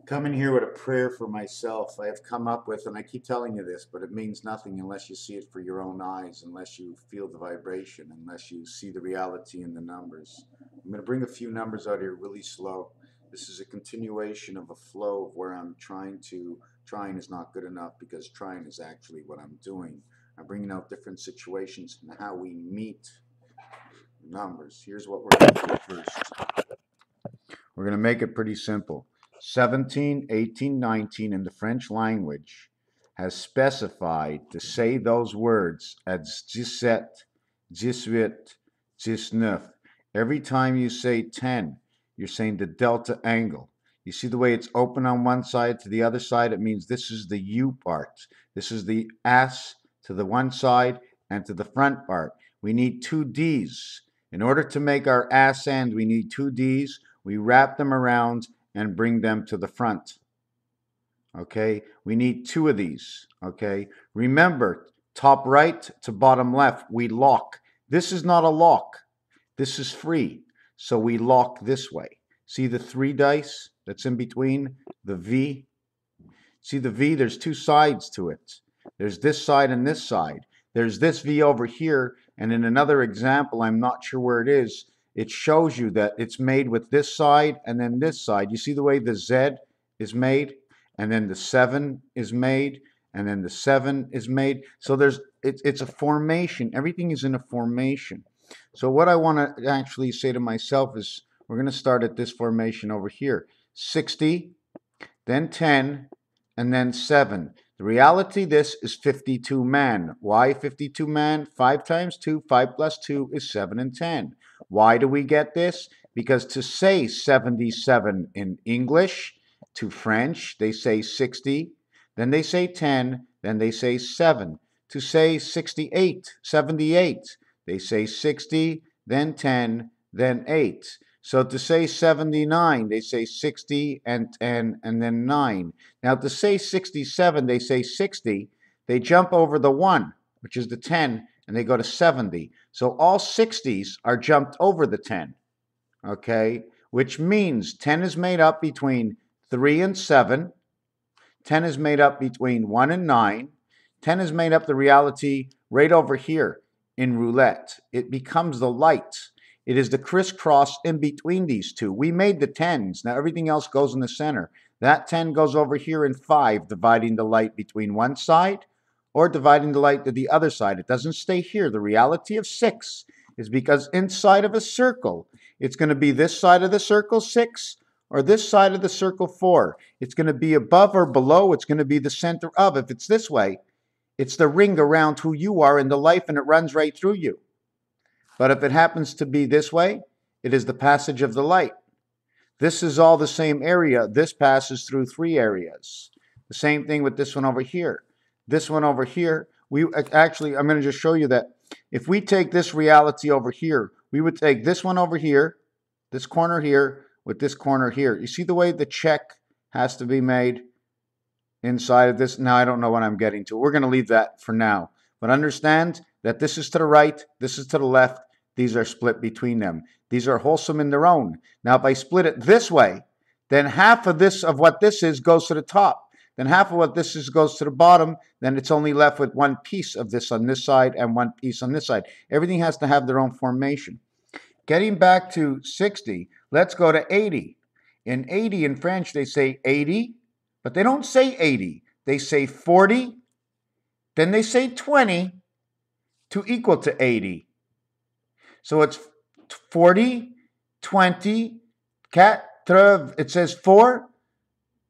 Come in here with a prayer for myself. I have come up with, and I keep telling you this, but it means nothing unless you see it for your own eyes, unless you feel the vibration, unless you see the reality in the numbers. I'm going to bring a few numbers out here really slow. This is a continuation of a flow of where I'm trying is not good enough because trying is actually what I'm doing. I'm bringing out different situations and how we meet numbers. Here's what we're going to do first. We're going to make it pretty simple. 17, 18, 19 in the French language has specified to say those words as 17, 18, 19. Every time you say 10, you're saying the delta angle. You see the way it's open on one side to the other side? It means this is the U part. This is the S to the one side and to the front part. We need two D's. In order to make our ass end, we need two D's. We wrap them around and bring them to the front. Okay, we need two of these. Okay, remember, top right to bottom left, we lock. This is not a lock. This is free. So we lock this way. See the three dice that's in between? The V. See the V? There's two sides to it. There's this side and this side. There's this V over here. And in another example, I'm not sure where it is, it shows you that it's made with this side and then this side. You see the way the Z is made, and then the 7 is made, and then the 7 is made. So it's a formation. Everything is in a formation. So what I want to actually say to myself is we're going to start at this formation over here. 60, then 10, and then 7. The reality, this is 52 man. Why 52 man? 5 times 2, 5 plus 2 is 7 and 10. Why do we get this? Because to say 77 in English, to French, they say 60, then they say 10, then they say 7. To say 68, 78, they say 60, then 10, then 8. So to say 79, they say 60 and 10 and then 9. Now to say 67, they say 60. They jump over the 1, which is the 10, and they go to 70. So all 60s are jumped over the 10, okay? Which means 10 is made up between 3 and 7. 10 is made up between 1 and 9. 10 is made up the reality right over here in roulette. It becomes the light. It is the crisscross in between these two. We made the 10s. Now everything else goes in the center. That 10 goes over here in 5, dividing the light between one side or dividing the light to the other side. It doesn't stay here. The reality of 6 is because inside of a circle, it's going to be this side of the circle 6 or this side of the circle 4. It's going to be above or below. It's going to be the center of. If it's this way, it's the ring around who you are in the life, and it runs right through you. But if it happens to be this way, it is the passage of the light. This is all the same area. This passes through 3 areas. The same thing with this one over here. This one over here, I'm going to just show you that if we take this reality over here, we would take this one over here, this corner here, with this corner here. You see the way the check has to be made inside of this? Now, I don't know what I'm getting to. We're going to leave that for now. But understand that this is to the right, this is to the left. These are split between them. These are wholesome in their own. Now, if I split it this way, then half of this, of what this is, goes to the top. Then half of what this is goes to the bottom. Then it's only left with one piece of this on this side and one piece on this side. Everything has to have their own formation. Getting back to 60, let's go to 80. In 80 in French, they say 80, but they don't say 80. They say 40, then they say 20 to equal to 80. So it's 40, 20, it says 4,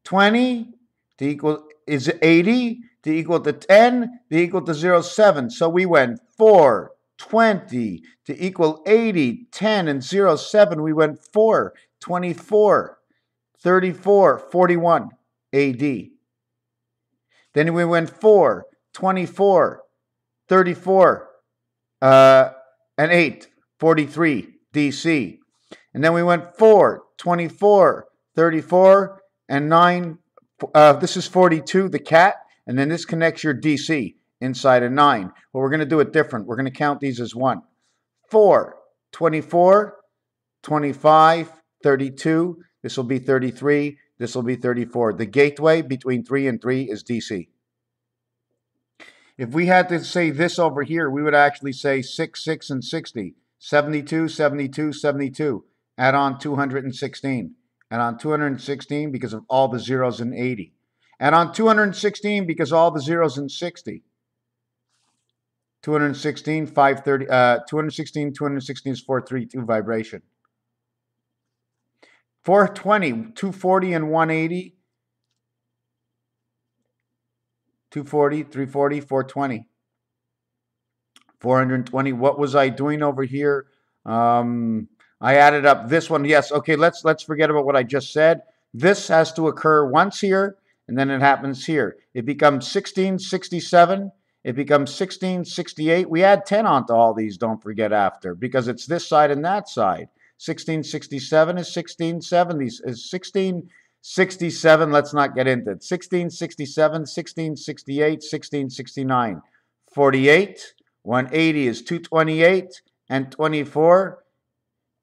20 to equal, is 80 to equal to 10 to equal to 0.7. So we went 4, 20 to equal 80, 10, and 0.7. We went 4, 24, 34, 41 AD. Then we went 4, 24, 34, and 8, 43 DC. And then we went 4, 24, 34, and 9. This is 42, the cat. And then this connects your DC inside of 9. Well, we're going to do it different. We're going to count these as 1. 4, 24, 25, 32. This will be 33. This will be 34. The gateway between 3 and 3 is DC. If we had to say this over here, we would actually say 6, 6, and 60. 72, 72, 72. Add on 216. Add on 216 because of all the zeros in 80. Add on 216 because all the zeros in 60. 216, 530, 216 is 432 vibration. 420, 240 and 180. 240, 340, 420. 420. What was I doing over here? I added up this one. Yes. Okay. Let's forget about what I just said. This has to occur once here, and then it happens here. It becomes 1667. It becomes 1668. We add 10 onto all these. Don't forget after, because it's this side and that side. 1667 is 1670. Is 1667. Let's not get into it. 1667, 1668, 1669. 48. 180 is 228 and 24.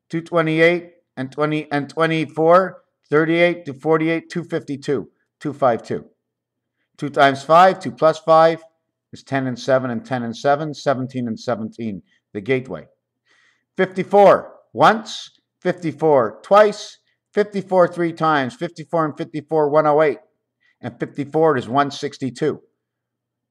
228 and 20 and 24. 38 to 48, 252. 252. 2 times 5, 2 plus 5 is 10 and 7 and 10 and 7, 17 and 17. The gateway. 54 once, 54 twice, 54 3 times, 54 and 54, 108. And 54 is 162.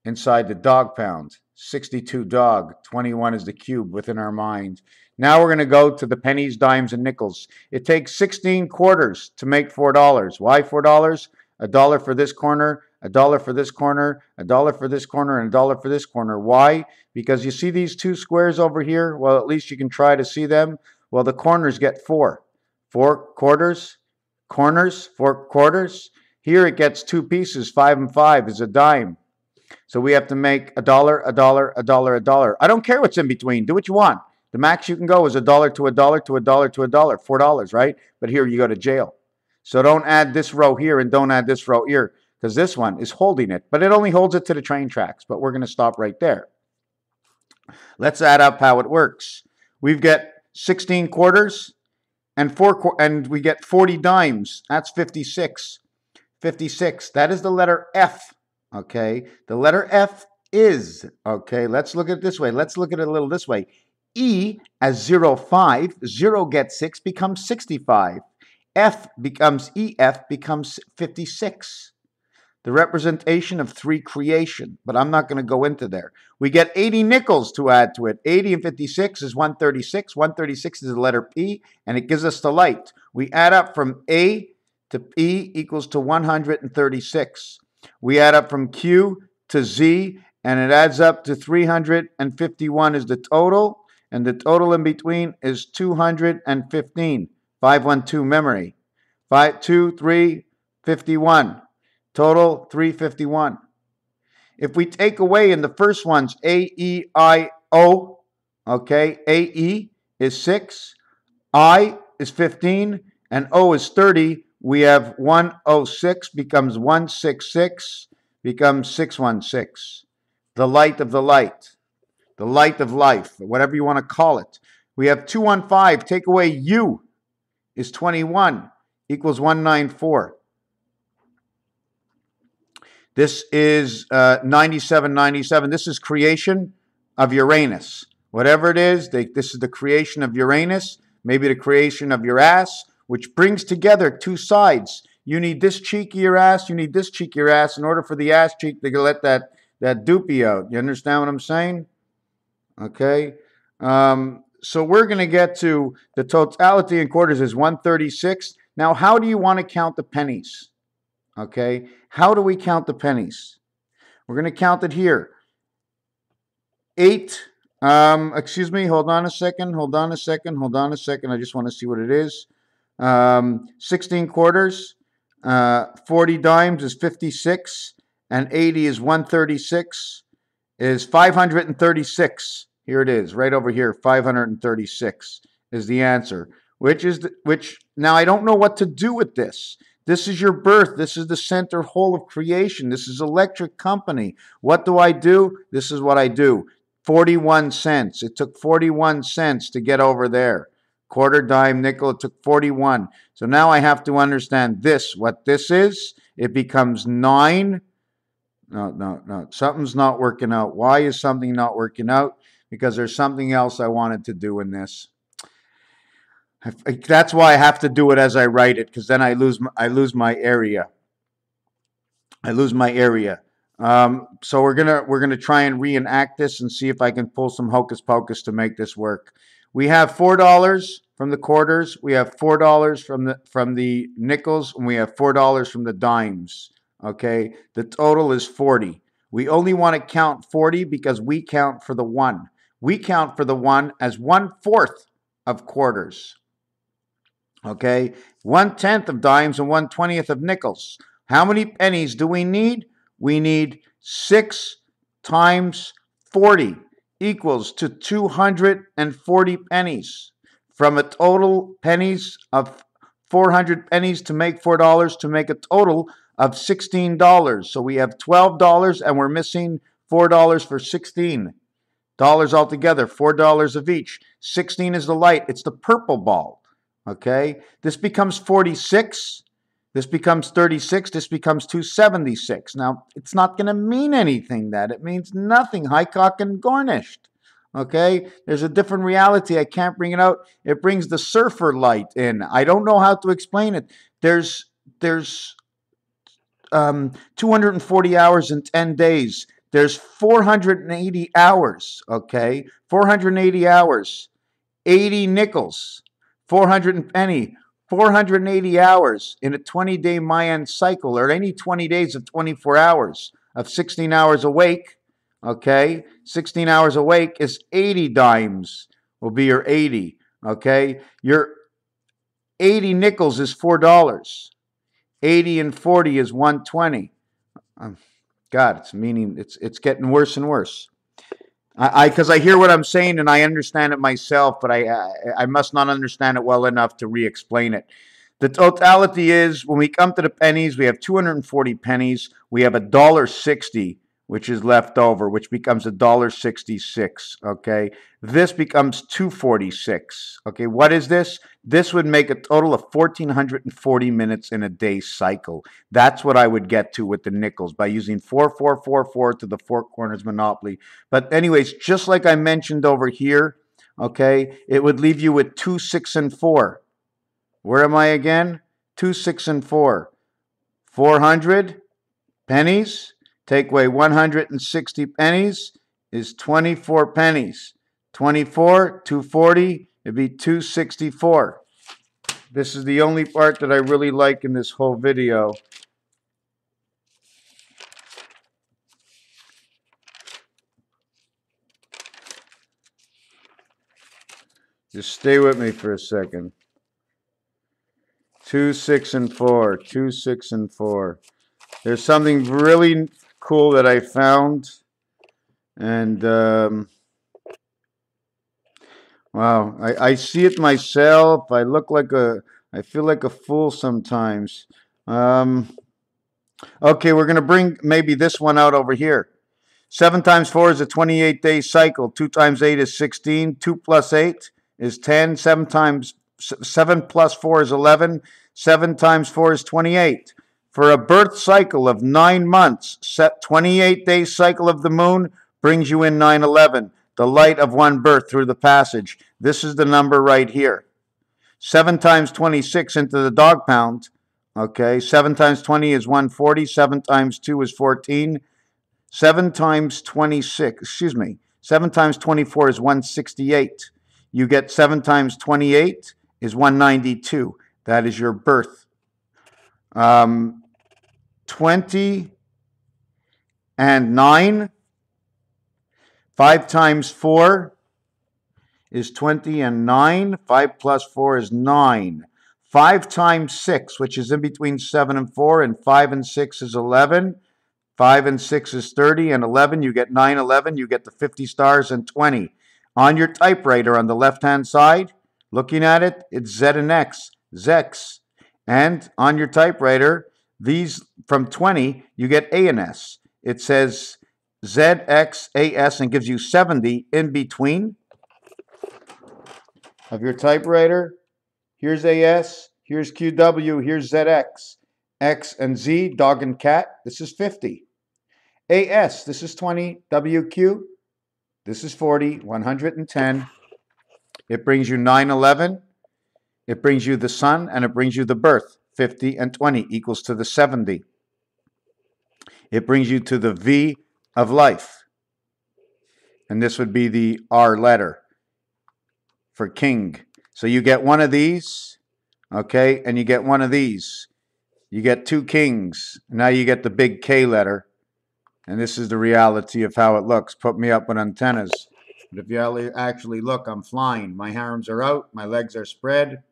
Inside the dog pound, 62 dog, 21 is the cube within our mind. Now we're going to go to the pennies, dimes, and nickels. It takes 16 quarters to make $4. Why $4? $1 for this corner, $1 for this corner, $1 for this corner, and $1 for this corner. Why? Because you see these two squares over here? Well, at least you can try to see them. Well, the corners get 4. 4 quarters, corners, 4 quarters. Here it gets 2 pieces, 5 and 5 is a dime. So we have to make $1, $1, $1, $1. I don't care what's in between. Do what you want. The max you can go is $1 to $1 to $1 to $1. $4, right? But here you go to jail. So don't add this row here and don't add this row here, because this one is holding it. But it only holds it to the train tracks. But we're going to stop right there. Let's add up how it works. We've got 16 quarters and we get 40 dimes. That's 56. 56. That is the letter F. Okay. The letter F is, okay, let's look at it this way. Let's look at it a little this way. E as 0, 5. 0 gets 6 becomes 65. F becomes EF becomes 56. The representation of 3 creation, but I'm not going to go into there. We get 80 nickels to add to it. 80 and 56 is 136. 136 is the letter P, and it gives us the light. We add up from A to P equals to 136. We add up from Q to Z, and it adds up to 351 is the total, and the total in between is 215. 512 memory. 5, 2, 3, 51. Total 351. If we take away in the first ones A, E, I, O, okay, A, E is 6, I is 15, and O is 30, we have 106 becomes 166, becomes 616. The light of the light, the light of life, whatever you want to call it. We have 215, take away U is 21, equals 194. This is 9797. This is creation of Uranus. Whatever it is, this is the creation of Uranus, maybe the creation of your ass, which brings together 2 sides. You need this cheek of your ass, you need this cheek of your ass in order for the ass cheek to let that doopy out. You understand what I'm saying? Okay. So we're going to get to the totality in quarters is 136. Now, how do you want to count the pennies? Okay. How do we count the pennies? We're going to count it here. 8. Excuse me. Hold on a second. Hold on a second. Hold on a second. I just want to see what it is. 16 quarters. 40 dimes is 56. And 80 is 136. Is 536. Here it is, right over here. 536 is the answer. Which now I don't know what to do with this. This is your birth. This is the center whole of creation. This is electric company. What do I do? This is what I do. 41 cents. It took 41 cents to get over there. quarter, dime, nickel. It took 41. So now I have to understand this, what this is. It becomes 9. No. Something's not working out. Why is something not working out? Because there's something else I wanted to do in this. That's why I have to do it as I write it, because then I lose my area. So we're gonna try and reenact this and see if I can pull some hocus pocus to make this work. We have $4 from the quarters. We have $4 from the nickels, and we have $4 from the dimes. Okay, the total is 40. We only want to count 40 because we count for the 1. We count for the 1 as 1/4 of quarters. Okay, 1/10 of dimes and 1/20 of nickels. How many pennies do we need? We need 6 times 40 equals to 240 pennies. From a total pennies of 400 pennies to make $4 to make a total of $16. So we have $12 and we're missing $4 for $16 altogether, $4 of each. 16 is the light. It's the purple ball. Okay, this becomes 46. This becomes 36. This becomes 276. Now, it's not going to mean anything that. It means nothing. Highcock and garnished. Okay, there's a different reality. I can't bring it out. It brings the surfer light in. I don't know how to explain it. There's 240 hours in 10 days. There's 480 hours. Okay, 480 hours. 80 nickels. 400 penny, 480 hours in a 20-day Mayan cycle, or any 20 days of 24 hours of 16 hours awake. Okay, 16 hours awake is 80 dimes will be your 80. Okay, your 80 nickels is $4. 80 and 40 is 120. God, it's getting worse and worse. Because I hear what I'm saying and I understand it myself, but I must not understand it well enough to re-explain it. The totality is, when we come to the pennies, we have 240 pennies. We have $1.60, which is left over, which becomes $1.66. Okay, this becomes 246. Okay, what is this? This would make a total of 1,440 minutes in a day cycle. That's what I would get to with the nickels by using 4-4-4-4 to the four corners monopoly. But anyways, just like I mentioned over here, okay, it would leave you with 2, 6, and 4. Where am I again? 2, 6, and 4. 400 pennies. Take away 160 pennies is 24 pennies. 24, 240, it'd be 264. This is the only part that I really like in this whole video. Just stay with me for a second. 2, 6, and 4. 2, 6, and 4. There's something really cool that I found. And, wow, I see it myself. I feel like a fool sometimes. Okay, we're going to bring maybe this one out over here. 7 times 4 is a 28-day cycle. 2 times 8 is 16. 2 plus 8 is 10. 7 plus 4 is 11. 7 times 4 is 28. For a birth cycle of 9 months, 28-day cycle of the moon brings you in 9/11, the light of one birth through the passage. This is the number right here. 7 times 26 into the dog pound. Okay, 7 times 20 is 140. 7 times 2 is 14. 7 times 24 is 168. You get 7 times 28 is 192. That is your birth. 20 and 9. 5 times 4 is 20 and 9. 5 plus 4 is 9. 5 times 6, which is in between 7 and 4, and 5 and 6 is 11. 5 and 6 is 30, and 11, you get 9/11, you get the 50 stars and 20. On your typewriter on the left-hand side, looking at it, it's Z and X, Zex. And on your typewriter, these from 20, you get A and S. It says ZXAS and gives you 70 in between. of your typewriter. Here's AS, here's QW, here's ZX. X and Z, dog and cat, this is 50. AS, this is 20. WQ, this is 40. 110. It brings you 911. It brings you the sun, and it brings you the birth. 50 and 20 equals to the 70. It brings you to the V of life. And this would be the R letter for king. So you get one of these, okay, and you get one of these. You get two kings. Now you get the big K letter. And this is the reality of how it looks. Put me up with antennas. But if you actually look, I'm flying. My arms are out. My legs are spread.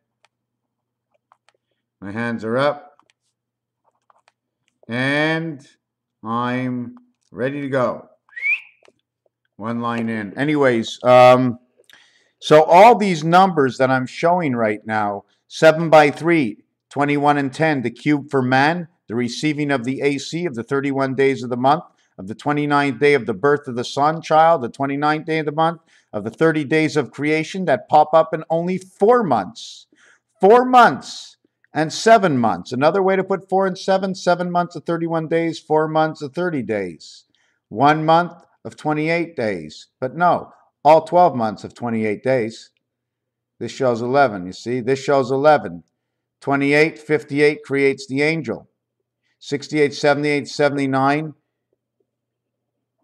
My hands are up. And I'm ready to go. One line in. Anyways, so all these numbers that I'm showing right now, 7 by 3, 21 and 10, the cube for man, the receiving of the AC of the 31 days of the month, of the 29th day of the birth of the sun child, the 29th day of the month, of the 30 days of creation that pop up in only 4 months. 4 months and 7 months. Another way to put 4 and 7, 7 months of 31 days, 4 months of 30 days. 1 month of 28 days. But no, all 12 months of 28 days. This shows 11, you see? This shows 11. 28, 58 creates the angel. 68, 78, 79.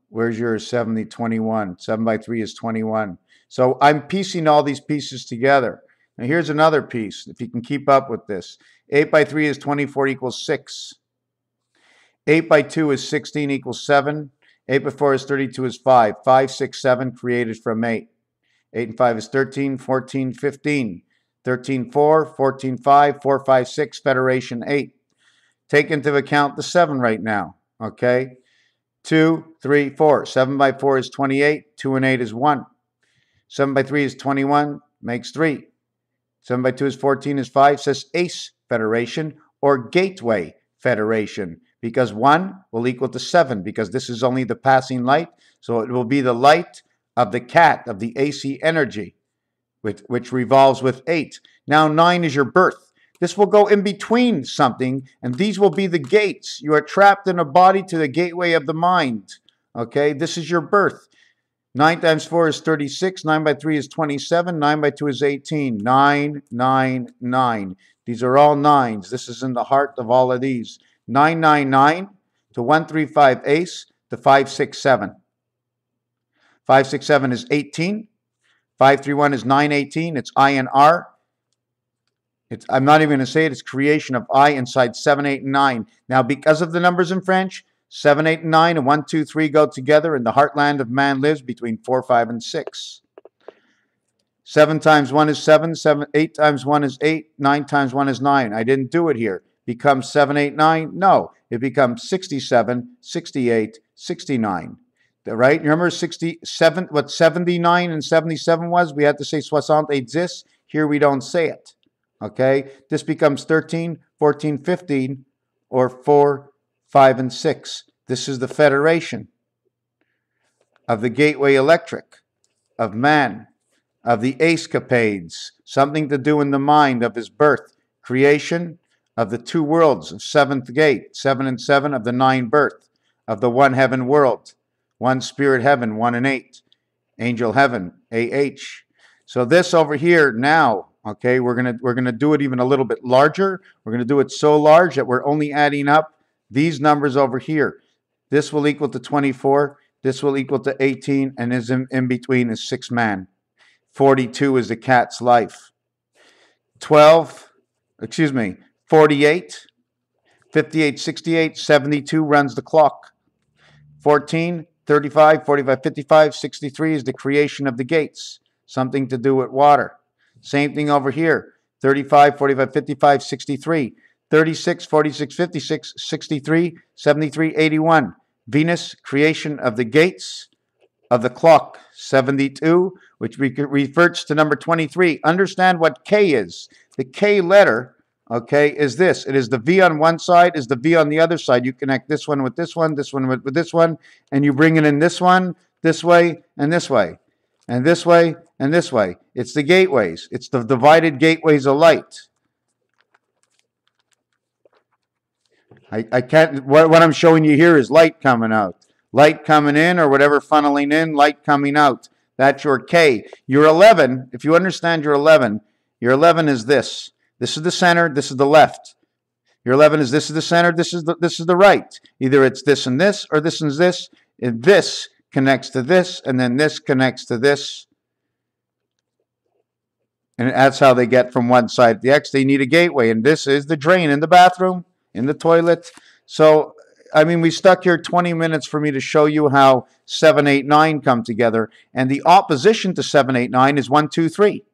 Where's your 70, 21? 7 by 3 is 21. So I'm piecing all these pieces together. Now here's another piece, if you can keep up with this. 8 by 3 is 24 equals 6. 8 by 2 is 16 equals 7. 8 by 4 is 32 is 5. 5, 6, 7 created from 8. 8 and 5 is 13, 14, 15. 13, 4, 14, 5, 4, 5, 6, Federation 8. Take into account the 7 right now, okay? 2, 3, 4. 7 by 4 is 28. 2 and 8 is 1. 7 by 3 is 21, makes 3. 7 by 2 is 14 is 5, says Ace Federation or Gateway Federation, because 1 will equal to 7, because this is only the passing light, so it will be the light of the cat, of the AC energy, which revolves with 8. Now 9 is your birth. This will go in between something, and these will be the gates. You are trapped in a body to the gateway of the mind. Okay, this is your birth. 9 times 4 is 36. 9 by 3 is 27. 9 by 2 is 18. 9, 9, 9. These are all 9s. This is in the heart of all of these. 999 to 135 ace to 567. 567 is 18. 531 is 918. It's I and R. I'm not even going to say it. It's creation of I inside 7, 8, and 9. Now, because of the numbers in French, 7, 8, and 9, and 1, 2, 3 go together. In the heartland of man lives between 4, 5, and 6. 7 times 1 is 7. 8 times 1 is 8. 9 times 1 is 9. I didn't do it here. Becomes 7, 8, 9? No. It becomes 67, 68, 69. Right? Remember 67, what 79 and 77 was? We had to say 68. Here we don't say it. Okay? This becomes 13, 14, 15, or 4, 5, and 6. This is the federation of the gateway electric, of man, of the escapades, something to do in the mind of his birth, creation of the 2 worlds of 7th gate, 7 and 7 of the 9 birth, of the 1 heaven world, 1 spirit heaven, 1 and 8, angel heaven, AH. So this over here now, okay, we're gonna do it even a little bit larger. We're gonna do it so large that we're only adding up these numbers over here. This will equal to 24. This will equal to 18, and is in between is 6 man. 42 is the cat's life. 48, 58, 68, 72 runs the clock. 14, 35, 45, 55, 63 is the creation of the gates. Something to do with water. Same thing over here. 35, 45, 55, 63. 36, 46, 56, 63, 73, 81. Venus, creation of the gates of the clock. 72, which refers to number 23. Understand what K is. The K letter, okay, is this. It is the V on one side, is the V on the other side. You connect this one with this one with this one, and you bring it in this one, this way, and this way. And this way, and this way. It's the gateways. It's the divided gateways of light. I can't, what I'm showing you here is light coming out. Light coming in, or whatever funneling in, light coming out. That's your K. Your 11, if you understand your 11 is this. This is the center, this is the left. Your 11 is this is the center, this is the right. Either it's this and this, or this and this. And this connects to this, and then this connects to this. And that's how they get from one side to the X. They need a gateway, and this is the drain in the bathroom, in the toilet. So, I mean, we stuck here 20 minutes for me to show you how 7, 8, 9 come together. And the opposition to 7, 8, 9 is 1, 2, 3.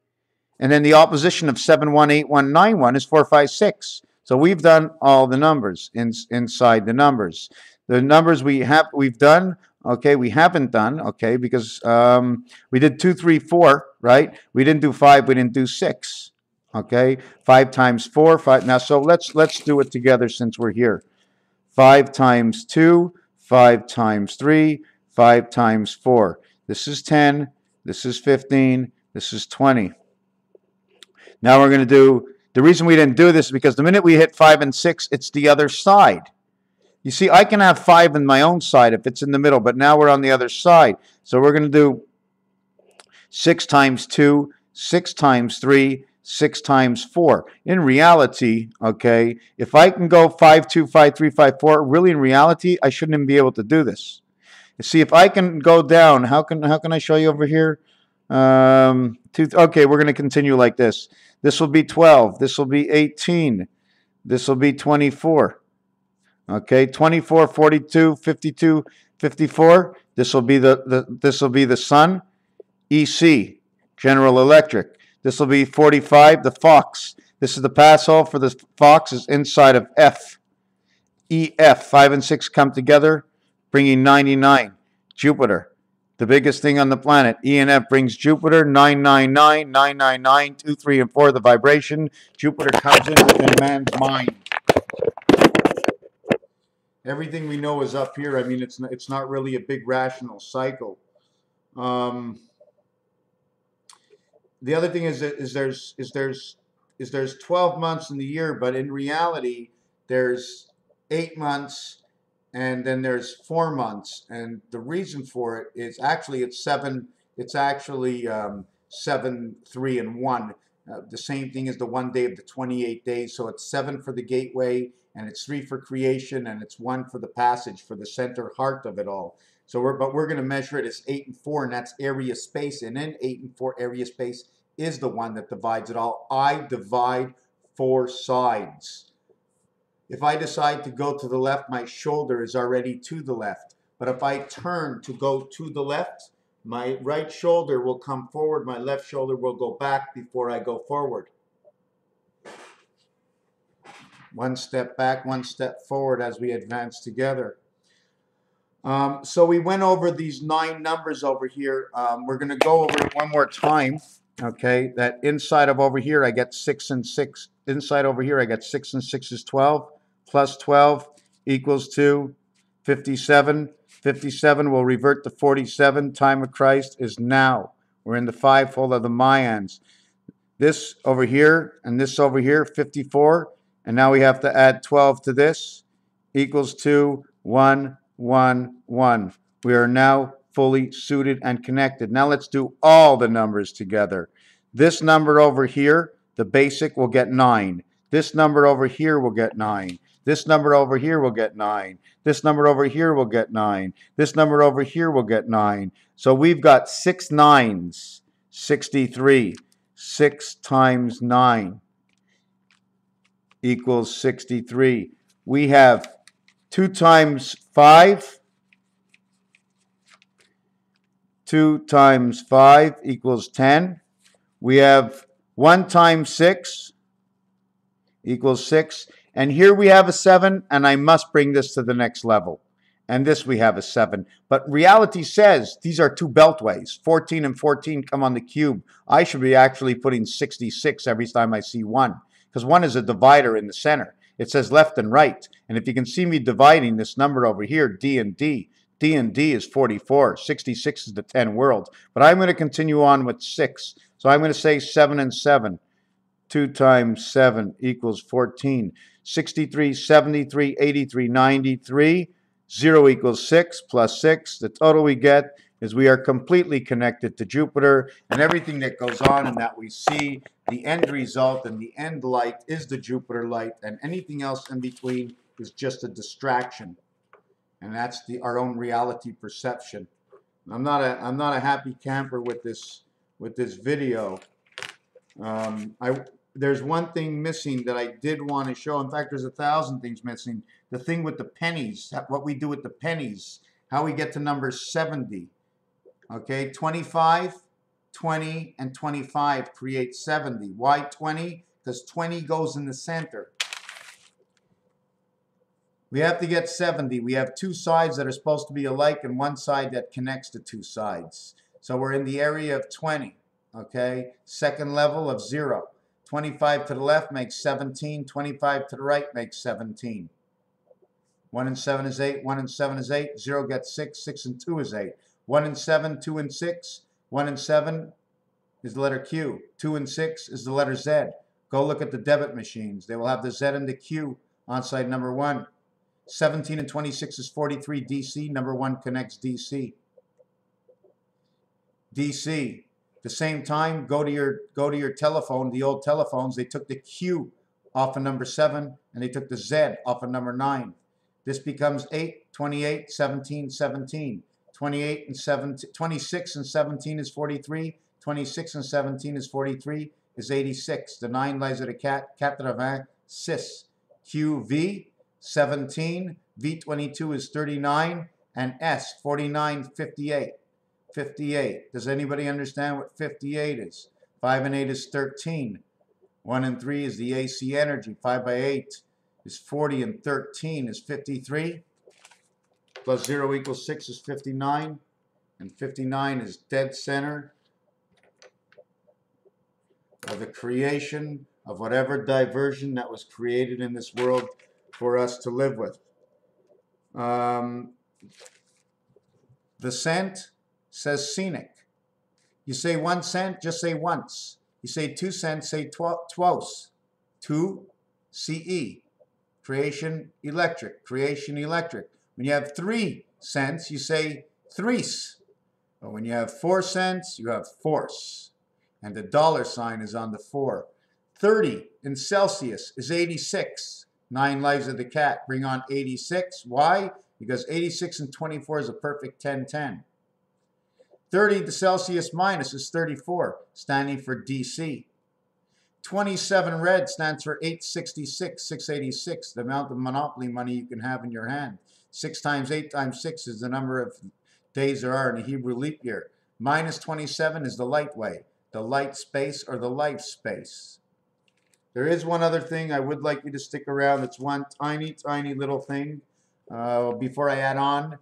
And then the opposition of 7, 1, 8, 1, 9, 1 is 4, 5, 6. So we've done all the numbers inside the numbers. The numbers we've done, okay, we haven't done, okay, because we did 2, 3, 4, right? We didn't do 5, we didn't do 6. Okay, 5 times 4, 5. Now, so let's do it together since we're here. 5 times 2, 5 times 3, 5 times 4. This is 10, this is 15, this is 20. Now we're going to do, the reason we didn't do this is because the minute we hit 5 and 6, it's the other side. You see, I can have 5 in my own side if it's in the middle, but now we're on the other side. So we're going to do 6 times 2, 6 times 3, 6 times 4. In reality, okay, if I can go 5, 2, 5, 3, 5, 4, really in reality, I shouldn't even be able to do this. You see, if I can go down, how can I show you over here? Okay, we're going to continue like this. This will be 12. This will be 18. This will be 24. Okay, 24, 42, 52, 54. This will be the sun. EC, General Electric. This will be 45, the Fox. This is the pass hole for the Fox is inside of F. EF, 5 and 6 come together, bringing 99. Jupiter, the biggest thing on the planet. E and F brings Jupiter, 999, 999, 2, 3, and 4, the vibration. Jupiter comes in within man's mind. Everything we know is up here. I mean, it's not really a big rational cycle. The other thing is there's 12 months in the year, but in reality, there's 8 months, and then there's 4 months. And the reason for it is actually it's 7. It's actually 7, 3, and 1. The same thing as the 1 day of the 28 days. So it's 7 for the gateway, and it's 3 for creation, and it's 1 for the passage, for the center heart of it all. So we're going to measure it as 8 and 4, and that's area space. And in 8 and 4, area space is the one that divides it all. I divide 4 sides. If I decide to go to the left, my shoulder is already to the left. But if I turn to go to the left, my right shoulder will come forward, my left shoulder will go back before I go forward. 1 step back, 1 step forward as we advance together. So we went over these 9 numbers over here. We're going to go over it one more time. Okay, that inside of over here I get 6 and 6. Inside over here I get 6 and 6 is 12. Plus 12 equals to 57. 57 will revert to 47. Time of Christ is now. We're in the fivefold of the Mayans. This over here and this over here, 54. And now we have to add 12 to this, equals to 1, 1, 1. We are now fully suited and connected. Now let's do all the numbers together. This number over here, the basic, will get 9. This number over here will get 9. This number over here will get 9. This number over here will get 9. This number over here will get 9. So we've got 6 9s, 63. 6 times 9 equals 63. We have 2 times 5. 2 times 5 equals 10. We have 1 times 6 equals 6. And here we have a 7, and I must bring this to the next level. And this we have a 7. But reality says these are 2 beltways. 14 and 14 come on the cube. I should be actually putting 66 every time I see 1. Because 1 is a divider in the center. It says left and right. And if you can see me dividing this number over here, D and D, D and D is 44. 66 is the 10 worlds. But I'm going to continue on with 6. So I'm going to say 7 and 7. 2 times 7 equals 14. 63, 73, 83, 93. 0 equals 6 plus 6. The total we get is we are completely connected to Jupiter, and everything that goes on and that we see, the end result and the end light is the Jupiter light, and anything else in between is just a distraction. And that's our own reality perception. I'm not a happy camper with this video. There's one thing missing that I did want to show. In fact, there's 1,000 things missing. The thing with the pennies, what we do with the pennies, how we get to number 70. Okay, 25, 20, and 25 create 70. Why 20? Because 20 goes in the center. We have to get 70. We have two sides that are supposed to be alike and one side that connects the two sides. So we're in the area of 20. Okay, second level of 0. 25 to the left makes 17. 25 to the right makes 17. 1 and 7 is 8. 1 and 7 is 8. 0 gets 6. 6 and 2 is 8. 1 and 7, 2 and 6. 1 and 7 is the letter Q. 2 and 6 is the letter Z. Go look at the debit machines. They will have the Z and the Q on side number 1. 17 and 26 is 43 DC. Number 1 connects DC. DC. The same time, go to your telephone, the old telephones, they took the Q off of number 7 and they took the Z off of number 9. This becomes 8, 28, 17, 17. 28 and 17, 26 and 17 is 43. 26 and 17 is 43, is 86. The 9 lies at a 86. QV, 17. V22 is 39. And S, 49, 58. 58. Does anybody understand what 58 is? 5 and 8 is 13. 1 and 3 is the AC energy. 5 by 8 is 40 and 13 is 53. Plus 0 equals 6 is 59. And 59 is dead center of the creation of whatever diversion that was created in this world for us to live with. The cent says scenic. You say 1 cent, just say once. You say 2 cents, say twice. 2, CE. Creation electric. Creation electric. When you have 3 cents, you say threes. But when you have 4 cents, you have force. And the dollar sign is on the 4. 30 in Celsius is 86. 9 lives of the cat. Bring on 86. Why? Because 86 and 24 is a perfect 10-10. 30 to Celsius minus is 34, standing for DC. 27 red stands for 866, 686, the amount of monopoly money you can have in your hand. 6 times 8 times 6 is the number of days there are in a Hebrew leap year. Minus 27 is the light way, the light space or the life space. There is one other thing I would like you to stick around. It's one tiny, tiny little thing before I add on.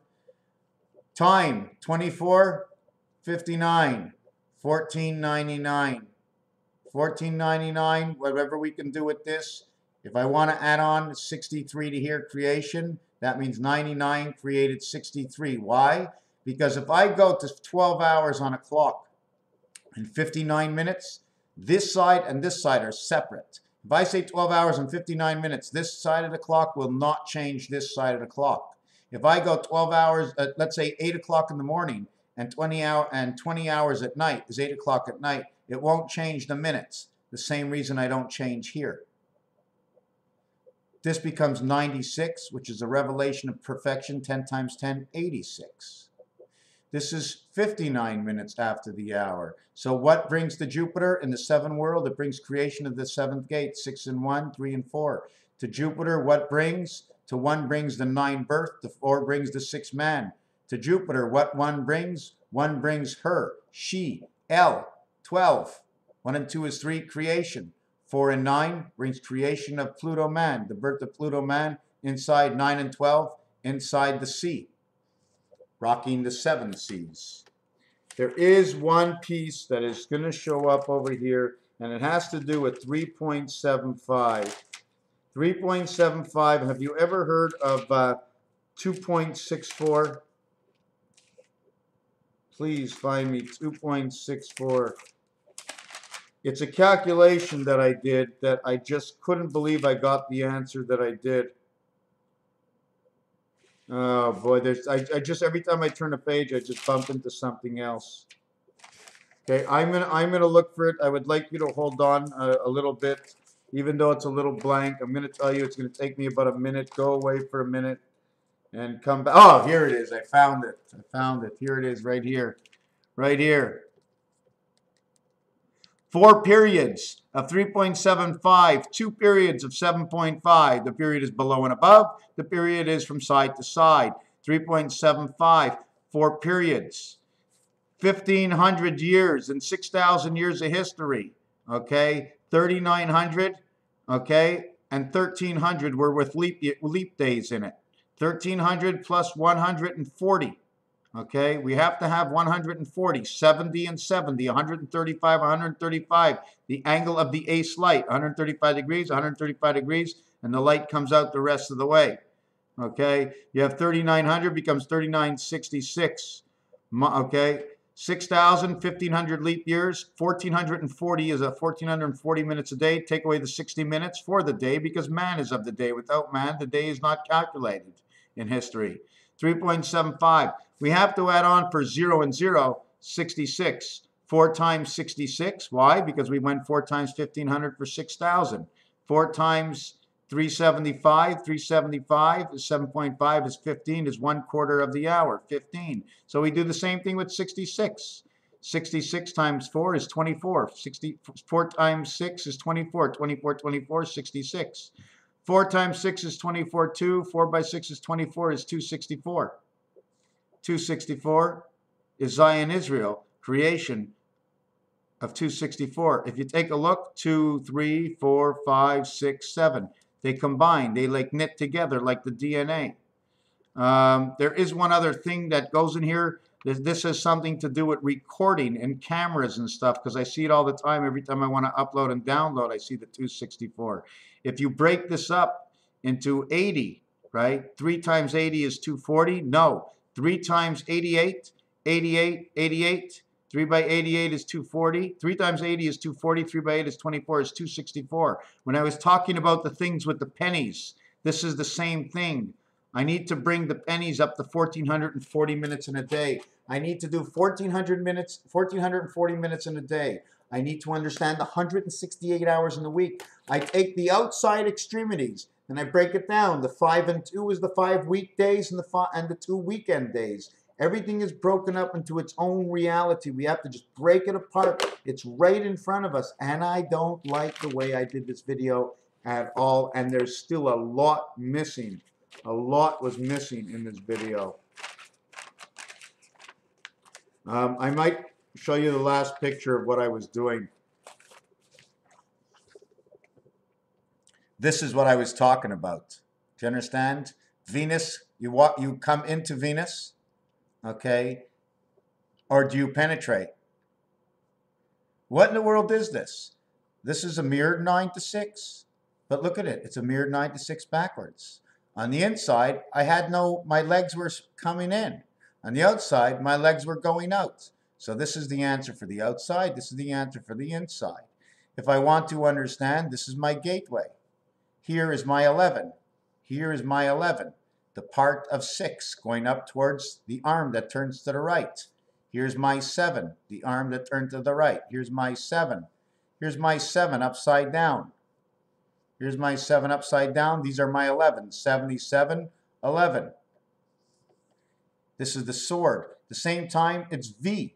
Time, 24:59, 14:99. 14:99, whatever we can do with this. If I want to add on 63 to here, creation, that means 99 created 63. Why? Because if I go to 12 hours on a clock and 59 minutes, this side and this side are separate. If I say 12 hours and 59 minutes, this side of the clock will not change this side of the clock. If I go 12 hours, let's say 8 o'clock in the morning and 20 hours at night is 8 o'clock at night, it won't change the minutes. The same reason I don't change here. This becomes 96, which is a revelation of perfection. 10 times 10, 86. This is 59 minutes after the hour. So what brings to Jupiter in the 7th world? It brings creation of the 7th gate, 6 and 1, 3 and 4. To Jupiter, what brings? To 1 brings the 9 birth, to 4 brings the 6 man. To Jupiter, what 1 brings? 1 brings her, she, L, 12. 1 and 2 is 3, creation. 4 and 9 brings creation of Pluto man, the birth of Pluto man, inside 9 and 12, inside the sea, rocking the 7 seas. There is one piece that is going to show up over here, and it has to do with 3.75. 3.75, have you ever heard of 2.64? Please find me 2.64. It's a calculation that I did that I just couldn't believe I got the answer that I did. Oh boy, I just every time I turn a page, I just bump into something else. Okay, I'm gonna look for it. I would like you to hold on a little bit, even though it's a little blank. I'm gonna tell you it's gonna take me about a minute. Go away for a minute and come back. Oh, here it is. I found it. I found it. Here it is, right here, right here. 4 periods of 3.75, 2 periods of 7.5. The period is below and above. The period is from side to side. 3.75, 4 periods. 1,500 years and 6,000 years of history. Okay, 3,900. Okay, and 1,300 were with leap days in it. 1,300 plus 140. Okay, we have to have 140, 70 and 70, 135, 135. The angle of the ace light, 135 degrees, 135 degrees, and the light comes out the rest of the way. Okay, you have 3,900 becomes 3,966. Okay, 6,000, 1,500 leap years, 1,440 is 1,440 minutes a day. Take away the 60 minutes for the day because man is of the day. Without man, the day is not calculated in history. 3.75. We have to add on for 0 and 0, 66. 4 times 66. Why? Because we went 4 times 1,500 for 6,000. 4 times 375. 375 is 7.5 is 15 is 1/4 of the hour. 15. So we do the same thing with 66. 66 times 4 is 24. 4 times 6 is 24. 24, 24, 66. 4 times 6 is 24, 2. 4 by 6 is 24 is 264. 264 is Zion, Israel, creation of 264. If you take a look, 2, 3, 4, 5, 6, 7. They combine. They like knit together like the DNA. There is one other thing that goes in here. This has something to do with recording and cameras and stuff because I see it all the time. Every time I want to upload and download, I see the 264. If you break this up into 80, right? 3 times 80 is 240. No. 3 times 88, 88, 88. 3 by 88 is 240. 3 times 80 is 240. 3 by 8 is 24 is 264. When I was talking about the things with the pennies, this is the same thing. I need to bring the pennies up to 1,440 minutes in a day. I need to do 1,400 minutes, 1,440 minutes in a day. I need to understand the 168 hours in the week. I take the outside extremities and I break it down. The 5 and 2 is the 5 weekdays and the 2 weekend days. Everything is broken up into its own reality. We have to just break it apart. It's right in front of us. And I don't like the way I did this video at all. And there's still a lot missing. A lot was missing in this video. I might show you the last picture of what I was doing. This is what I was talking about. Do you understand? Venus, you come into Venus, okay? Or do you penetrate? What in the world is this? This is a mirrored 9 to 6. But look at it. It's a mirrored 9 to 6 backwards. On the inside, my legs were coming in. On the outside, my legs were going out. So this is the answer for the outside. This is the answer for the inside. If I want to understand, this is my gateway. Here is my 11. Here is my 11. The part of 6 going up towards the arm that turns to the right. Here's my 7, the arm that turned to the right. Here's my 7. Here's my 7 upside down. Here's my 7 upside down. These are my 11. 77, 11. This is the sword. At the same time, it's V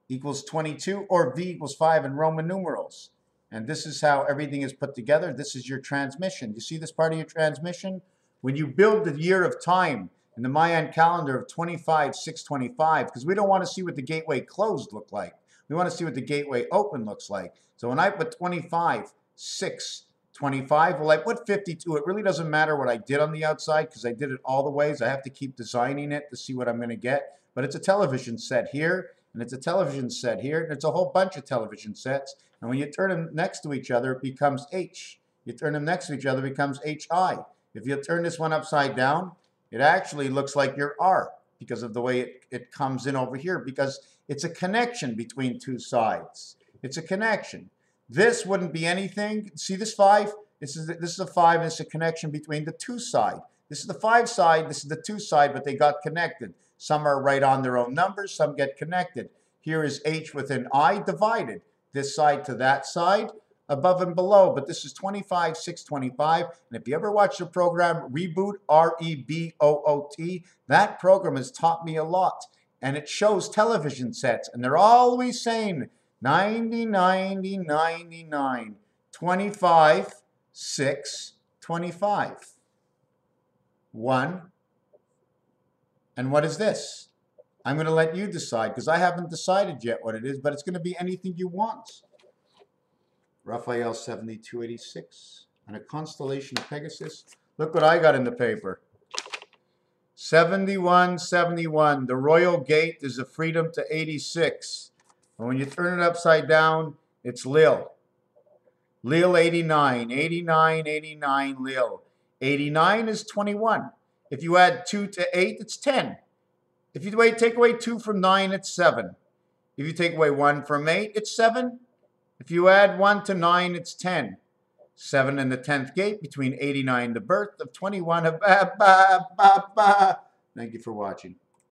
equals 22 or V equals 5 in Roman numerals. And this is how everything is put together. This is your transmission. You see this part of your transmission? When you build the year of time in the Mayan calendar of 25/6/25, because we don't want to see what the gateway closed look like. We want to see what the gateway open looks like. So when I put 25/6/25, well, I put 52. It really doesn't matter what I did on the outside because I did it all the ways. I have to keep designing it to see what I'm going to get. But it's a television set here, and it's a television set here, and it's a whole bunch of television sets. And when you turn them next to each other, it becomes H. You turn them next to each other, it becomes HI. If you turn this one upside down, it actually looks like your R. because of the way it comes in over here, because it's a connection between two sides. It's a connection. This wouldn't be anything. See this 5? This is a 5, and it's a connection between the 2 side. This is the 5 side, this is the 2 side, but they got connected. Some are right on their own numbers, some get connected. Here is H with an I divided. This side to that side, above and below, but this is 25, 625. And if you ever watch the program Reboot, R-E-B-O-O-T, that program has taught me a lot. And it shows television sets, and they're always saying 90, 90, 99, 25, 6, 25. 1. And what is this? I'm going to let you decide, because I haven't decided yet what it is, but it's going to be anything you want. Raphael 7286 and a constellation of Pegasus. Look what I got in the paper. 7171. The Royal Gate is a freedom to 86. And when you turn it upside down, it's Lil. Lil 89. 89, 89, Lil. 89 is 21. If you add 2 to 8, it's 10. If you take away 2 from 9, it's 7. If you take away 1 from 8, it's 7. If you add 1 to 9, it's 10. 7 in the 10th gate between 89, the birth of 21. Thank you for watching.